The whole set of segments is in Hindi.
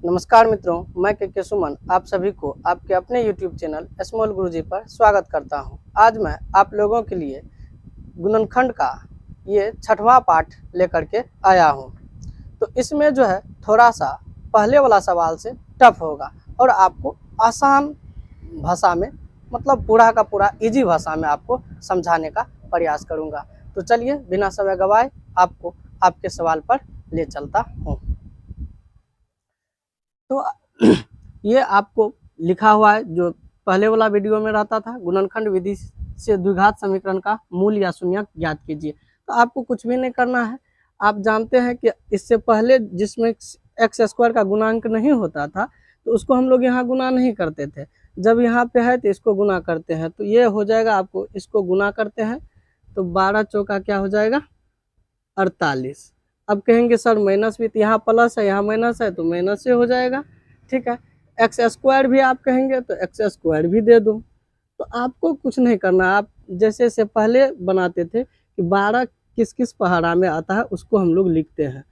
नमस्कार मित्रों, मैं के सुमन आप सभी को आपके अपने YouTube चैनल स्मॉल गुरुजी पर स्वागत करता हूं। आज मैं आप लोगों के लिए गुणनखंड का ये 6वां पाठ लेकर के आया हूं। तो इसमें जो है थोड़ा सा पहले वाला सवाल से टफ होगा और आपको आसान भाषा में मतलब पूरा का पूरा इजी भाषा में आपको समझाने का प्रयास करूंगा। तो चलिए बिना समय गवाए आपको आपके सवाल पर ले चलता हूँ। तो ये आपको लिखा हुआ है जो पहले वाला वीडियो में रहता था, गुणनखंड विधि से द्विघात समीकरण का मूल या शून्यक ज्ञात कीजिए। तो आपको कुछ भी नहीं करना है। आप जानते हैं कि इससे पहले जिसमें एक्स स्क्वायर का गुणांक नहीं होता था तो उसको हम लोग यहाँ गुना नहीं करते थे। जब यहाँ पे है तो इसको गुना करते हैं, तो ये हो जाएगा, आपको इसको गुना करते हैं तो 12 चौका क्या हो जाएगा 48। अब कहेंगे सर माइनस भी, तो यहाँ प्लस है यहाँ माइनस है तो माइनस से हो जाएगा। ठीक है, एक्स स्क्वायर भी आप कहेंगे तो एक्स स्क्वायर भी दे दो। तो आपको कुछ नहीं करना, आप जैसे से पहले बनाते थे कि 12 किस किस पहाड़ा में आता है उसको हम लोग लिखते हैं।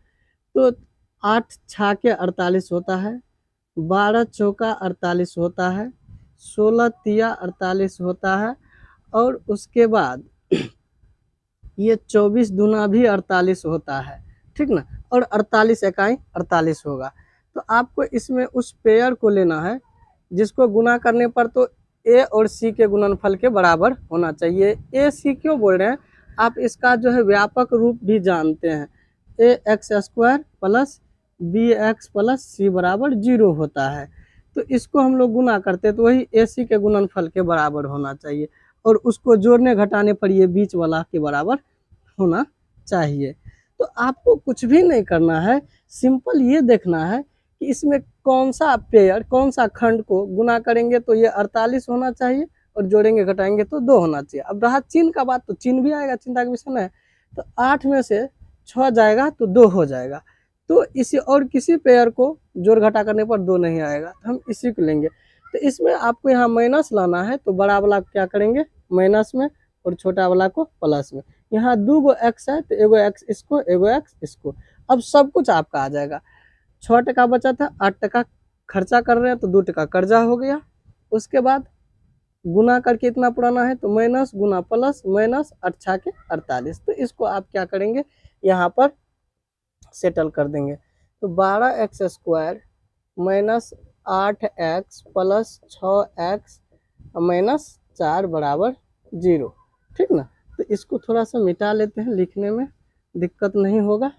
तो 8 छाके 48 होता है, 12 चौका 48 होता है, 16 तिया 48 होता है, और उसके बाद ये 24 दूना भी 48 होता है। ठीक ना, और 48 इकाई 48 होगा। तो आपको इसमें उस पेयर को लेना है जिसको गुना करने पर तो ए और सी के गुणनफल के बराबर होना चाहिए। ए सी क्यों बोल रहे हैं, आप इसका जो है व्यापक रूप भी जानते हैं। A x square plus b x plus c बराबर 0 होता है। तो इसको हम लोग गुना करते हैं तो वही ए सी के गुणनफल के बराबर होना चाहिए, और उसको जोड़ने घटाने पर ये बीच वाला के बराबर होना चाहिए। तो आपको कुछ भी नहीं करना है, सिंपल ये देखना है कि इसमें कौन सा पेयर कौन सा खंड को गुना करेंगे तो ये 48 होना चाहिए और जोड़ेंगे घटाएंगे तो 2 होना चाहिए। अब रहा चिन्ह का बात, तो चिन्ह भी आएगा, चिंता का विषय है। तो 8 में से 6 जाएगा तो 2 हो जाएगा। तो इसी और किसी पेयर को जोड़ घटा करने पर 2 नहीं आएगा, तो हम इसी को लेंगे। तो इसमें आपको यहाँ माइनस लाना है, तो बड़ा वाला क्या करेंगे माइनस में और छोटा वाला को प्लस में। यहाँ 2 गो एक्स है तो एगो एक्स इसको एगो एक्स इसको। अब सब कुछ आपका आ जाएगा। 6 टका बचा था, 8 टका खर्चा कर रहे हैं तो 2 टका कर्जा हो गया। उसके बाद गुना करके इतना पुराना है तो माइनस गुना प्लस माइनस 8 छाके 48। तो इसको आप क्या करेंगे यहाँ पर सेटल कर देंगे। तो 12 x square minus 8 x plus 6 x minus 4 बराबर 0। ठीक ना, तो इसको थोड़ा सा मिटा लेते हैं, लिखने में दिक्कत नहीं होगा।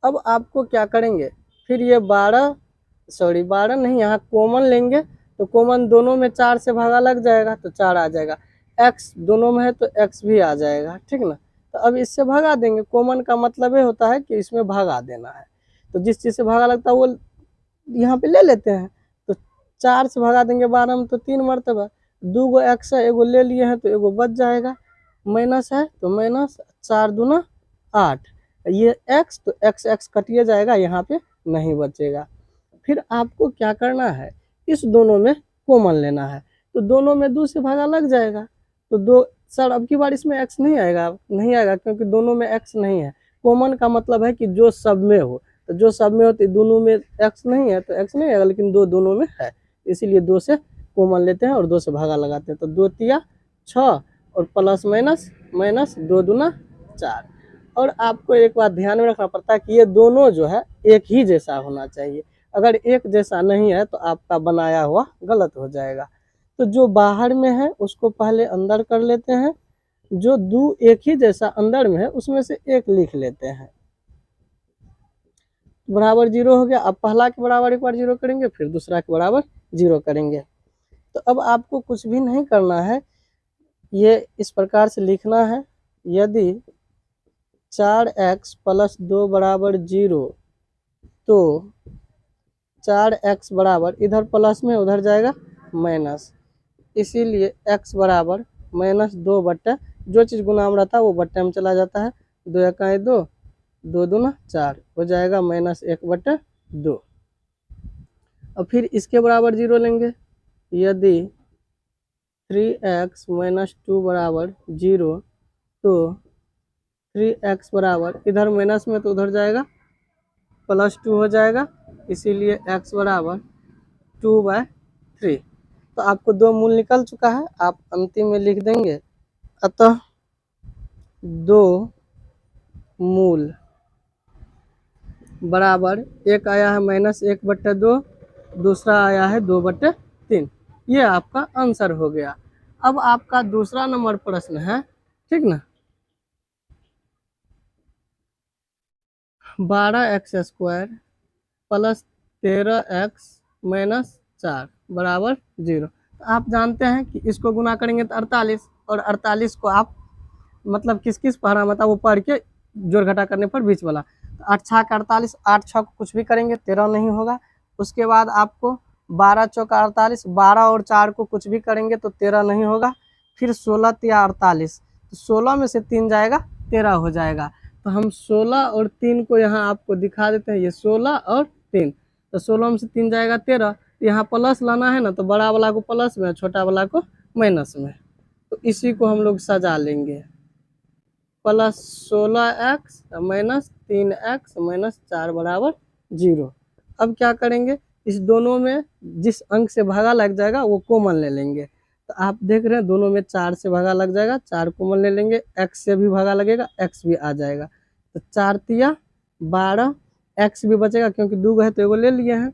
अब आपको क्या करेंगे, फिर ये 12 नहीं, यहाँ कॉमन लेंगे तो कॉमन दोनों में 4 से भागा लग जाएगा तो 4 आ जाएगा। एक्स दोनों में है तो एक्स भी आ जाएगा। ठीक ना, तो अब इससे भगा देंगे। कॉमन का मतलब ये होता है कि इसमें भगा देना है, तो जिस चीज़ से भागा लगता है वो यहाँ पे ले लेते हैं। तो 4 से भगा देंगे 12 में तो 3 मरतबा। 2 गो एक्स है, एगो ले लिए हैं तो एगो बच जाएगा। माइनस है तो माइनस 4 दूना 8, ये एक्स तो एक्स एक्स कटिए जाएगा, यहाँ पे नहीं बचेगा। फिर आपको क्या करना है, इस दोनों में कॉमन लेना है। तो दोनों में 2 से भागा लग जाएगा तो 2 सर अब की बार इसमें एक्स नहीं आएगा, नहीं आएगा क्योंकि दोनों में एक्स नहीं है। कॉमन का मतलब है कि जो सब में हो, तो जो सब में हो तो दोनों में एक्स नहीं है तो एक्स नहीं आएगा, लेकिन 2 दोनों में है, इसीलिए 2 से कॉमन लेते हैं और 2 से भागा लगाते हैं। तो 2 तिया 6 और प्लस माइनस माइनस 2 दूना 4। और आपको एक बात ध्यान में रखना पड़ता है कि ये दोनों जो है एक ही जैसा होना चाहिए। अगर एक जैसा नहीं है तो आपका बनाया हुआ गलत हो जाएगा। तो जो बाहर में है उसको पहले अंदर कर लेते हैं, जो 2 एक ही जैसा अंदर में है उसमें से एक लिख लेते हैं। बराबर 0 हो गया। अब पहला के बराबर एक बार 0 करेंगे, फिर दूसरा के बराबर 0 करेंगे। तो अब आपको कुछ भी नहीं करना है, ये इस प्रकार से लिखना है। यदि 4x प्लस 2 बराबर 0 तो 4x बराबर, इधर प्लस में उधर जाएगा माइनस, इसीलिए x बराबर माइनस 2 बट्टा, जो चीज़ गुना में रहता है वो बट्टे में चला जाता है। 2 इकाई 2, 2 दूना 4 हो जाएगा माइनस 1 बट्टा 2। अब फिर इसके बराबर 0 लेंगे। यदि 3x माइनस 2 बराबर 0 तो 3x बराबर, इधर माइनस में तो उधर जाएगा +2 हो जाएगा, इसीलिए x बराबर 2/3। तो आपको 2 मूल निकल चुका है, आप अंतिम में लिख देंगे। अतः 2 मूल बराबर एक आया है -1/2, दूसरा आया है 2/3। ये आपका आंसर हो गया। अब आपका दूसरा नंबर प्रश्न है, ठीक ना, 12x² + 13x - 4 बराबर 0। तो आप जानते हैं कि इसको गुना करेंगे तो 48, और 48 को आप मतलब किस किस पढ़ा मतलब वो पढ़ के जोड़ घटा करने पर बीच वाला। तो 8 6 का 48, 8 6 को कुछ भी करेंगे 13 नहीं होगा। उसके बाद आपको 12 चौका 48, 12 और 4 को कुछ भी करेंगे तो 13 नहीं होगा। फिर 16 या 48, तो 16 में से 3 जाएगा 13 हो जाएगा। तो हम 16 और 3 को यहाँ आपको दिखा देते हैं, ये 16 और 3, तो 16 में से 3 जाएगा 13। यहाँ प्लस लाना है ना, तो बड़ा वाला को प्लस में, छोटा वाला को माइनस में। तो इसी को हम लोग सजा लेंगे, +16x - 3x - 4 बराबर 0। अब क्या करेंगे, इस दोनों में जिस अंक से भागा लग जाएगा वो कॉमन ले लेंगे। तो आप देख रहे हैं दोनों में 4 से भागा लग जाएगा, 4 कॉमन ले लेंगे, x से भी भागा लगेगा, x भी आ जाएगा। तो 4 तिया 12, x भी बचेगा क्योंकि 2 है तो एगो ले लिए हैं।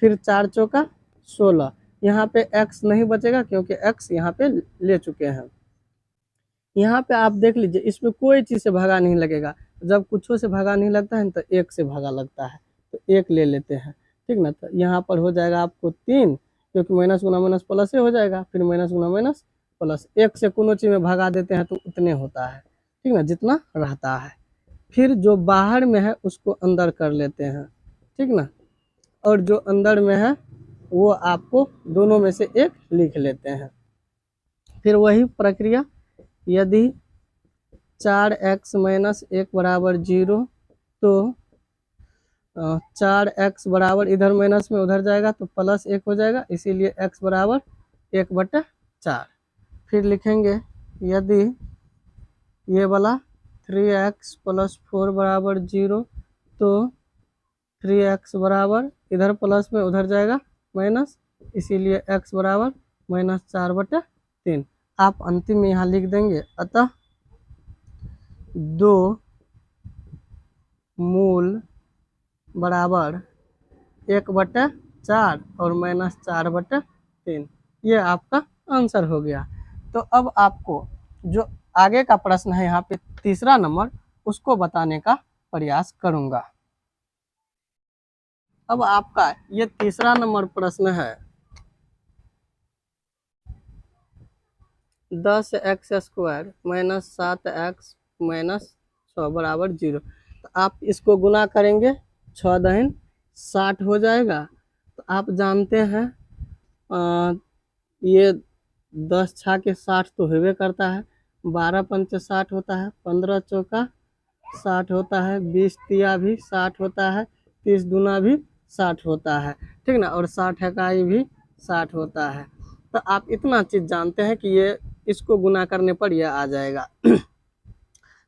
फिर 4 चौका 16, यहाँ पे x नहीं बचेगा क्योंकि x यहाँ पे ले चुके हैं। यहाँ पे आप देख लीजिए, इसमें कोई चीज़ से भागा नहीं लगेगा। जब कुछों से भागा नहीं लगता है तो 1 से भागा लगता है, तो 1 ले लेते हैं, ठीक ना। तो यहाँ पर हो जाएगा आपको 3, क्योंकि माइनस गुना माइनस प्लस से हो जाएगा, फिर माइनस गुना माइनस प्लस। 1 से कोनो चीज़ में भागा देते हैं तो उतने होता है, ठीक ना, जितना रहता है। फिर जो बाहर में है उसको अंदर कर लेते हैं, ठीक ना, और जो अंदर में है वो आपको दोनों में से एक लिख लेते हैं। फिर वही प्रक्रिया, यदि 4x - 1 बराबर 0, तो 4x बराबर इधर माइनस में उधर जाएगा तो +1 हो जाएगा, इसीलिए x बराबर 1/4। फिर लिखेंगे यदि ये वाला 3x + 4 बराबर 0, तो 3x बराबर इधर प्लस में उधर जाएगा माइनस, इसीलिए x बराबर -4/3। आप अंतिम में यहाँ लिख देंगे। अतः 2 मूल बराबर 1/4 और -4/3, ये आपका आंसर हो गया। तो अब आपको जो आगे का प्रश्न है यहाँ पे तीसरा नंबर, उसको बताने का प्रयास करूँगा। अब आपका ये तीसरा नंबर प्रश्न है, 10x² - 7x - 6 बराबर 0। तो आप इसको गुना करेंगे, 6 दहिन 60 हो जाएगा। तो आप जानते हैं ये 10 छा के 60 तो होबे करता है, 12 पंचे 60 होता है, 15 चौका 60 होता है, 20 तिया भी 60 होता है, 30 दूना भी 60 होता है, ठीक ना, और 60 इकाई भी 60 होता है। तो आप इतना चीज़ जानते हैं कि ये इसको गुना करने पर यह आ जाएगा।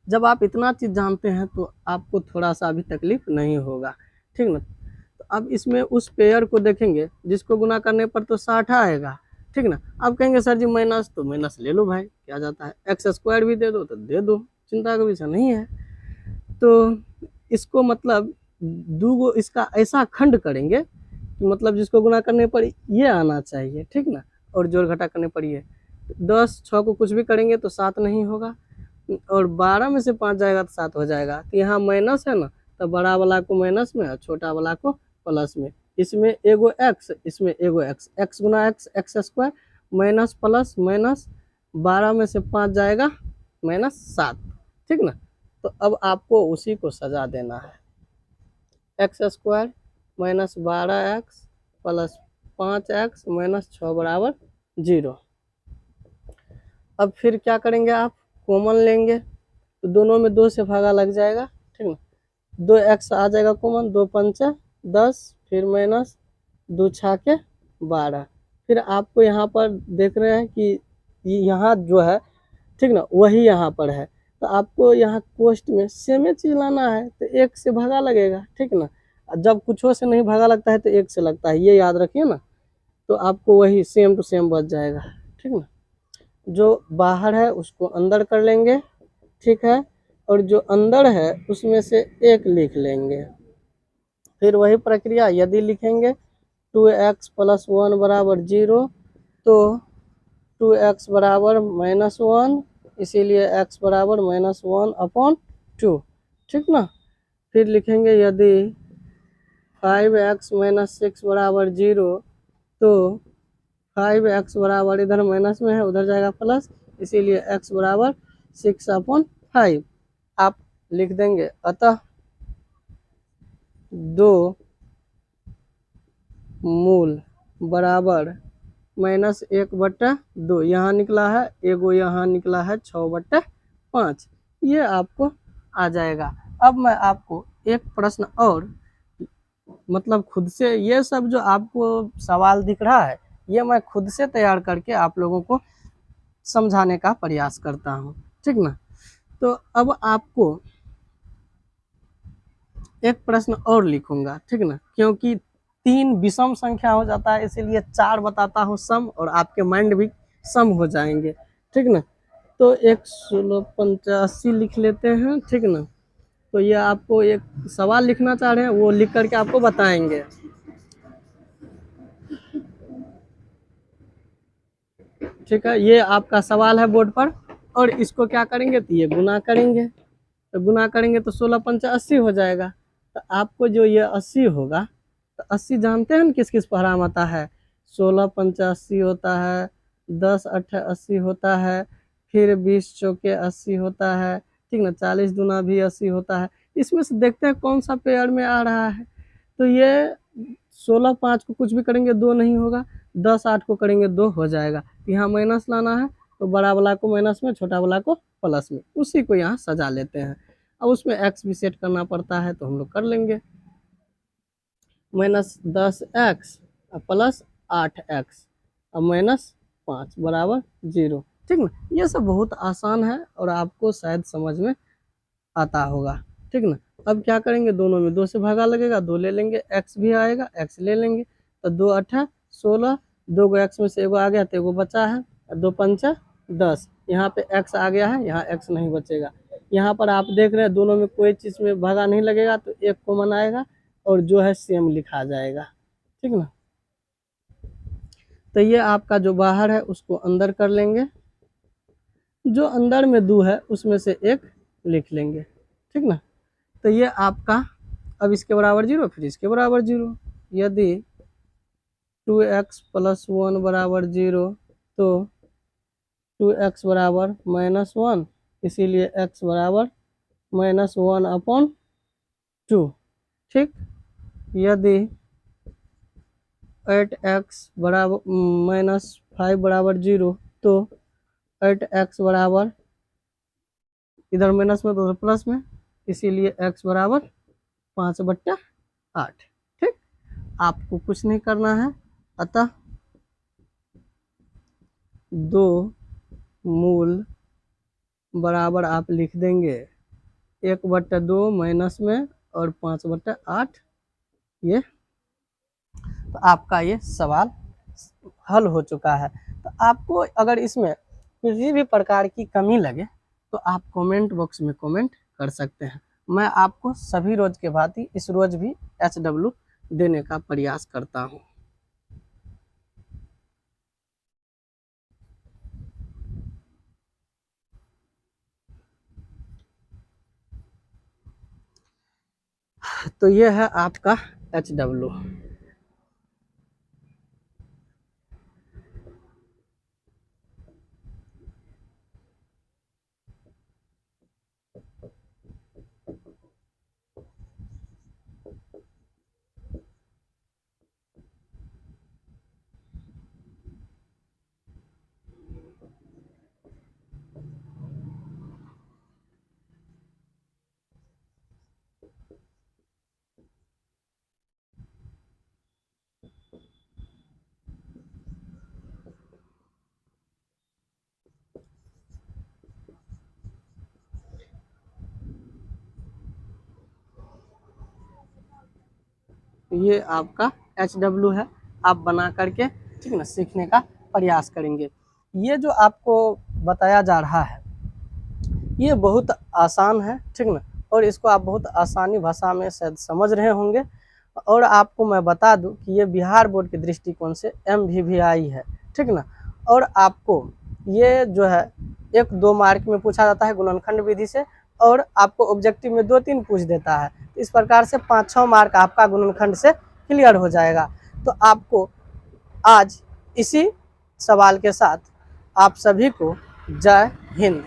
जब आप इतना चीज़ जानते हैं तो आपको थोड़ा सा भी तकलीफ नहीं होगा, ठीक ना। तो अब इसमें उस पेयर को देखेंगे जिसको गुना करने पर तो 60 आएगा, ठीक ना। अब कहेंगे सर जी माइनस, तो माइनस ले लो भाई, क्या जाता है, x² भी दे दो तो दे दो, चिंता का विषय नहीं है। तो इसको मतलब दूगो इसका ऐसा खंड करेंगे कि मतलब जिसको गुना करने पर ये आना चाहिए, ठीक ना, और जोड़ घटा करने पर ये। 10 6 को कुछ भी करेंगे तो 7 नहीं होगा, और 12 में से 5 जाएगा तो 7 हो जाएगा। तो यहाँ माइनस है ना, तो बड़ा वाला को माइनस में और छोटा वाला को प्लस में। इसमें एगो x, इसमें एगो x, x गुना x² माइनस प्लस माइनस, 12 में से 5 जाएगा -7, ठीक ना। तो अब आपको उसी को सजा देना है, x² - 12x + 5x - 6 बराबर 0। अब फिर क्या करेंगे, आप कॉमन लेंगे तो दोनों में 2 से भागा लग जाएगा, ठीक ना, 2x आ जाएगा कॉमन, 2 पंचे 10, फिर माइनस 2 छाके 12। फिर आपको यहाँ पर देख रहे हैं कि यहाँ जो है, ठीक ना, वही यहाँ पर है। तो आपको यहाँ कोष्ट में सेम चीज़ लाना है, तो 1 से भागा लगेगा, ठीक ना। जब कुछों से नहीं भागा लगता है तो 1 से लगता है, ये याद रखिए ना। तो आपको वही सेम टू सेम बच जाएगा, ठीक ना। जो बाहर है उसको अंदर कर लेंगे, ठीक है, और जो अंदर है उसमें से 1 लिख लेंगे। फिर वही प्रक्रिया, यदि लिखेंगे 2x + 1 बराबर 0, तो 2x बराबर -1, इसीलिए x बराबर -1/2, ठीक ना। फिर लिखेंगे यदि 5x - 6 बराबर 0, तो 5x बराबर इधर माइनस में है उधर जाएगा प्लस, इसीलिए x बराबर 6/5 आप लिख देंगे। अतः 2 मूल बराबर -1/2, यहाँ निकला है एगो, यहाँ निकला है 6/5, ये आपको आ जाएगा। अब मैं आपको एक प्रश्न और, मतलब खुद से, ये सब जो आपको सवाल दिख रहा है ये मैं खुद से तैयार करके आप लोगों को समझाने का प्रयास करता हूँ, ठीक ना। तो अब आपको एक प्रश्न और लिखूंगा, ठीक ना, क्योंकि 3 विषम संख्या हो जाता है, इसीलिए 4 बताता हूँ सम, और आपके माइंड भी सम हो जाएंगे, ठीक ना। तो 1/1685 लिख लेते हैं, ठीक ना। तो ये आपको एक सवाल लिखना चाह रहे हैं, वो लिख करके आपको बताएंगे। ठीक है, ये आपका सवाल है बोर्ड पर, और इसको क्या करेंगे तो ये गुना करेंगे, तो गुना करेंगे तो 16×5 = 80 हो जाएगा। तो आपको जो ये 80 होगा, तो 80 जानते हैं ना किस किस पर आराम आता है, 16×5 = 80 होता है, 10×8 = 80 होता है, फिर 20×4 = 80 होता है, ठीक ना, 40×2 भी 80 होता है। इसमें से देखते हैं कौन सा पेयर में आ रहा है। तो ये 16×5 को कुछ भी करेंगे 2 नहीं होगा, 10×8 को करेंगे 2 हो जाएगा। यहाँ माइनस लाना है, तो बड़ा वाला को माइनस में, छोटा वाला को प्लस में, उसी को यहाँ सजा लेते हैं। अब उसमें x भी सेट करना पड़ता है, तो हम लोग कर लेंगे, -10x + 8x और -5 बराबर 0, ठीक ना। ये सब बहुत आसान है और आपको शायद समझ में आता होगा, ठीक ना। अब क्या करेंगे, दोनों में 2 से भागा लगेगा, 2 ले लेंगे, x भी आएगा, x ले लेंगे, तो 2×8 = 16, 2 को x में से एगो आ गया तो एगो बचा है, 2×5 = 10, यहाँ पे x आ गया है, यहाँ x नहीं बचेगा। यहाँ पर आप देख रहे हैं दोनों में कोई चीज़ में भागा नहीं लगेगा, तो 1 कॉमन आएगा और जो है सेम लिखा जाएगा, ठीक ना। तो ये आपका जो बाहर है उसको अंदर कर लेंगे, जो अंदर में 2 है उसमें से 1 लिख लेंगे, ठीक ना। तो ये आपका, अब इसके बराबर 0, फिर इसके बराबर 0, यदि 2x + 1 बराबर 0, तो 2x बराबर -1, इसीलिए x बराबर -1/2, ठीक। यदि 8x बराबर -5 बराबर 0, तो 8x बराबर, इधर माइनस में तो उधर प्लस में, इसीलिए x बराबर 5/8, ठीक। आपको कुछ नहीं करना है, अतः 2 मूल बराबर आप लिख देंगे 1/2 माइनस में और 5/8, ये तो आपका ये सवाल हल हो चुका है। तो आपको अगर इसमें किसी भी प्रकार की कमी लगे तो आप कमेंट बॉक्स में कमेंट कर सकते हैं। मैं आपको सभी रोज के भांति इस रोज भी HW देने का प्रयास करता हूँ। तो ये है आपका HW। तो ये आपका HW है, आप बना करके ठीक ना सीखने का प्रयास करेंगे। ये जो आपको बताया जा रहा है ये बहुत आसान है ठीक ना, और इसको आप बहुत आसानी भाषा में शायद समझ रहे होंगे। और आपको मैं बता दूं कि ये बिहार बोर्ड के दृष्टिकोण से MVVI है ठीक ना। और आपको ये जो है 1-2 मार्क में पूछा जाता है गुणनखंड विधि से, और आपको ऑब्जेक्टिव में 2-3 पूछ देता है। इस प्रकार से 5-6 मार्क आपका गुणनखंड से क्लियर हो जाएगा। तो आपको आज इसी सवाल के साथ आप सभी को जय हिंद।